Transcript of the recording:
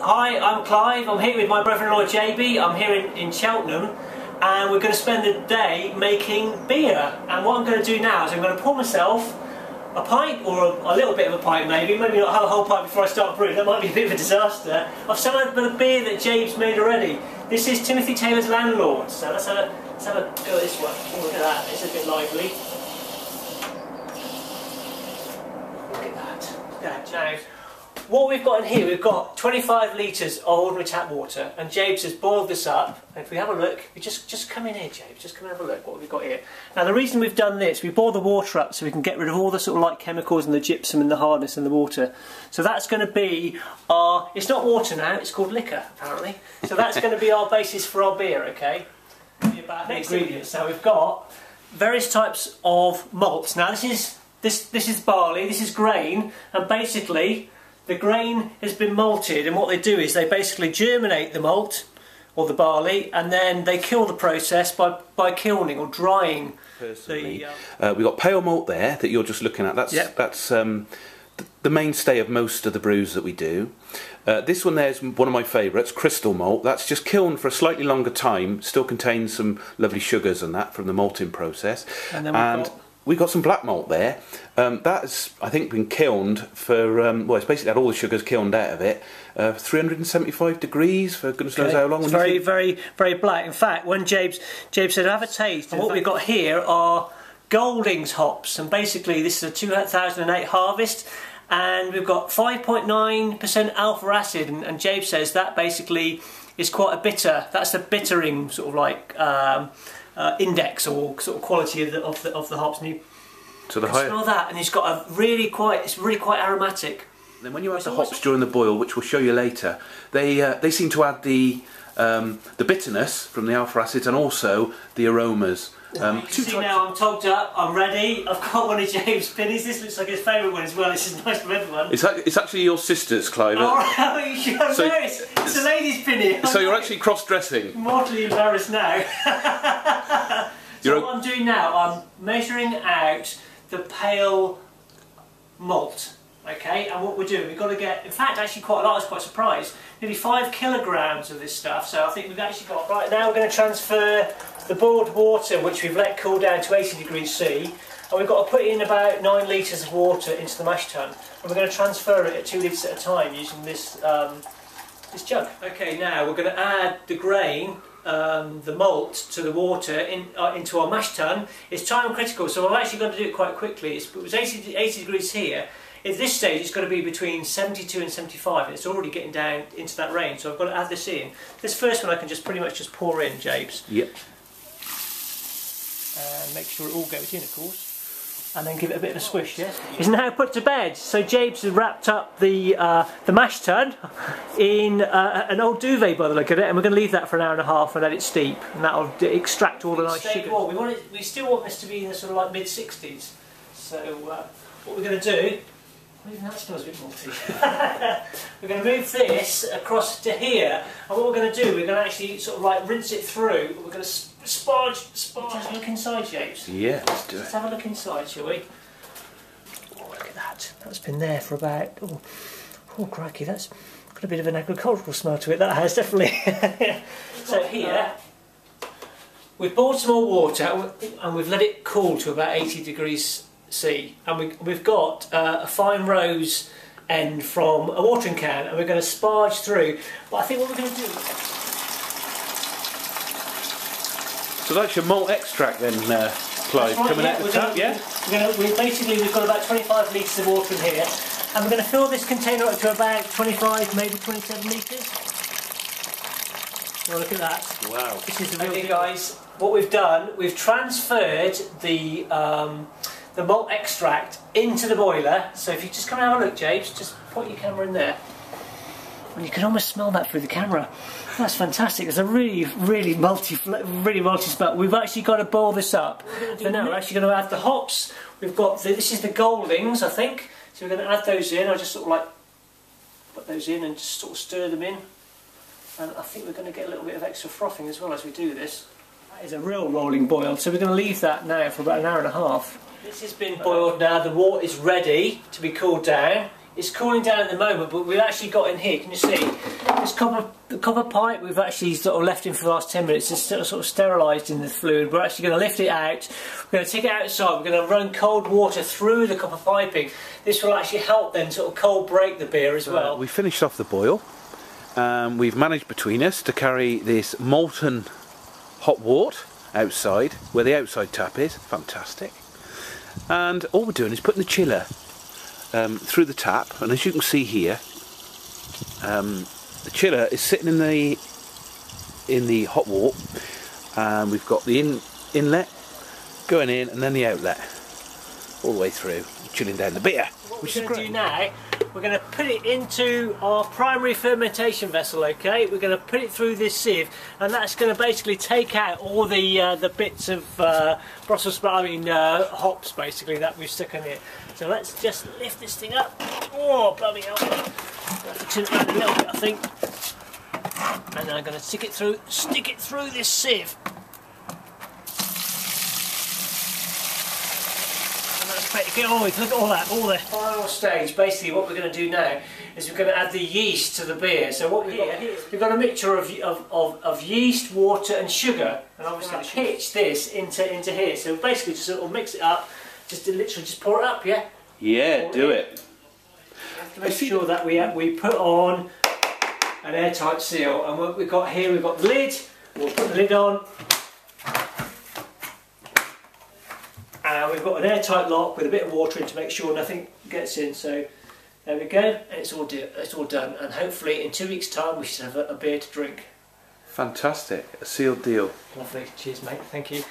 Hi, I'm Clive. I'm here with my brother-in-law JB. I'm here in Cheltenham, and we're going to spend the day making beer. And what I'm going to do now is I'm going to pour myself a pint, or a little bit of a pint maybe not have a whole pint before I start brewing. That might be a bit of a disaster. Of some of the beer that Jabe's made already. This is Taylors Landlord. So let's have a go at this one. Oh, look at that. It's a bit lively. Look at that. Now, what we've got in here, we've got 25 litres of ordinary tap water, and James has boiled this up. And if we have a look, we just come in here, James, just come and have a look what we've got here. Now the reason we've done this, we boil the water up so we can get rid of all the sort of light chemicals and the gypsum and the hardness in the water. So that's going to be our, it's not water now, it's called liquor apparently. So that's going to be our basis for our beer, okay? About the ingredients. Now we've got various types of malts. Now this is barley, this is grain, and basically the grain has been malted, and what they do is they basically germinate the malt or the barley, and then they kill the process by kilning or drying. We've got pale malt there that you're just looking at. That's the mainstay of most of the brews that we do. This one there is one of my favourites, crystal malt. That's just kilned for a slightly longer time. Still contains some lovely sugars and that from the malting process. And then we've got some black malt there. That's, I think, been kilned for, well, it's basically had all the sugars kilned out of it. 375 degrees for goodness knows how long. It's very black. In fact, when Jabe said, have a taste, and what we've got here are Goldings hops, and basically this is a 2008 harvest, and we've got 5.9% alpha acid, and Jabe says that basically is quite a bitter, that's the bittering sort of like index or sort of quality of the hops. And you can smell that, and it's got a really quite aromatic. Then when you add the hops during the boil, which we'll show you later, they seem to add the bitterness from the alpha acids and also the aromas. You can see now I'm togged up, I'm ready. I've got one of James' pennies. This looks like his favourite one as well. This is a nice red one. It's actually your sister's, Clive. Oh, you sure? So, no, it's a lady's penny. So you're actually cross-dressing. Mortally embarrassed now. So what I'm doing now, I'm measuring out the pale malt. Okay, and what we're doing, we've got to get, in fact, actually quite a lot. I was quite surprised. Nearly 5 kilograms of this stuff. So I think we've actually got, right now we're going to transfer the boiled water, which we've let cool down to 80 degrees C, and we've got to put in about 9 litres of water into the mash tun, and we're going to transfer it at 2 litres at a time using this this jug. Okay, now we're going to add the grain, the malt, to the water into our mash tun. It's time critical, so I've actually got to do it quite quickly. It was 80 degrees here. At this stage it's got to be between 72 and 75, and it's already getting down into that range, so I've got to add this in. This first one I can just pretty much just pour in, Jabes. Yep. And make sure it all goes in, of course. And then give it a bit of a swish, yes? It's now put to bed. So Jabes has wrapped up the mash tun in an old duvet by the look of it, and we're going to leave that for an hour and a half and let it steep, and that'll extract all the nice sugar. We still want this to be in the sort of like mid-60s. So what we're going to do, even that smells a bit malty. We're going to move this across to here, and what we're going to do, we're going to actually sort of like rinse it through. We're going to sparge. Let's have a look inside, James. Yeah, let's do it. Let's have a look inside, shall we? Oh, look at that. That's been there for about, oh crikey, that's got a bit of an agricultural smell to it, that has, definitely. So here, we've boiled some more water, and we've let it cool to about 80 degrees C, and we've got a fine rose end from a watering can, and we're going to sparge through. But I think what we're going to do... So that's your malt extract then, Clive, right, coming out the tap, yeah? We've got about 25 litres of water in here, and we're going to fill this container up to about 25, maybe 27 litres. Oh, look at that. Wow. This is the real thing, guys. What we've done, we've transferred the malt extract into the boiler. So if you just come and have a look, Jabes, just point your camera in there. And you can almost smell that through the camera. That's fantastic. It's a really malty smell. We've actually got to boil this up. So now we're actually going to add the hops. We've got this is the Goldings, I think. So we're going to add those in. I'll just sort of like put those in and just sort of stir them in. And I think we're going to get a little bit of extra frothing as well as we do this. That is a real rolling boil. So we're going to leave that now for about an hour and a half. This has been boiled now. The water is ready to be cooled down. It's cooling down at the moment, but we've actually got in here, can you see? This the copper pipe we've actually sort of left in for the last 10 minutes. It's sort of sterilised in the fluid. We're actually going to lift it out. We're going to take it outside. We're going to run cold water through the copper piping. This will actually help then sort of cold break the beer as well. We finished off the boil. We've managed between us to carry this molten hot wort outside, where the outside tap is. Fantastic. And all we're doing is putting the chiller through the tap, and as you can see here, the chiller is sitting in the hot wort, and we've got the inlet going in and then the outlet all the way through, chilling down the beer. What we're going to do now, we're going to put it into our primary fermentation vessel. Okay, we're going to put it through this sieve, and that's going to basically take out all the bits of Brussels hops basically that we've stuck in it. So let's just lift this thing up. Oh, bloody hell! I'll have to turn it around a little bit, I think. And then I'm going to stick it through this sieve. Oh, look at all that, all the final stage. Basically what we're going to do now is we're going to add the yeast to the beer. So what we've got here, we've got a mixture of yeast, water and sugar, and obviously pitch this into here. So basically just sort of mix it up, literally just pour it up, yeah? Yeah, do it. We have to make sure that we put on an airtight seal, and what we've got here, we've got the lid. We'll put the lid on. We've got an airtight lock with a bit of water in to make sure nothing gets in. So there we go, and it's all done. And hopefully in 2 weeks' time we should have a beer to drink. Fantastic, a sealed deal. Lovely, cheers mate, thank you.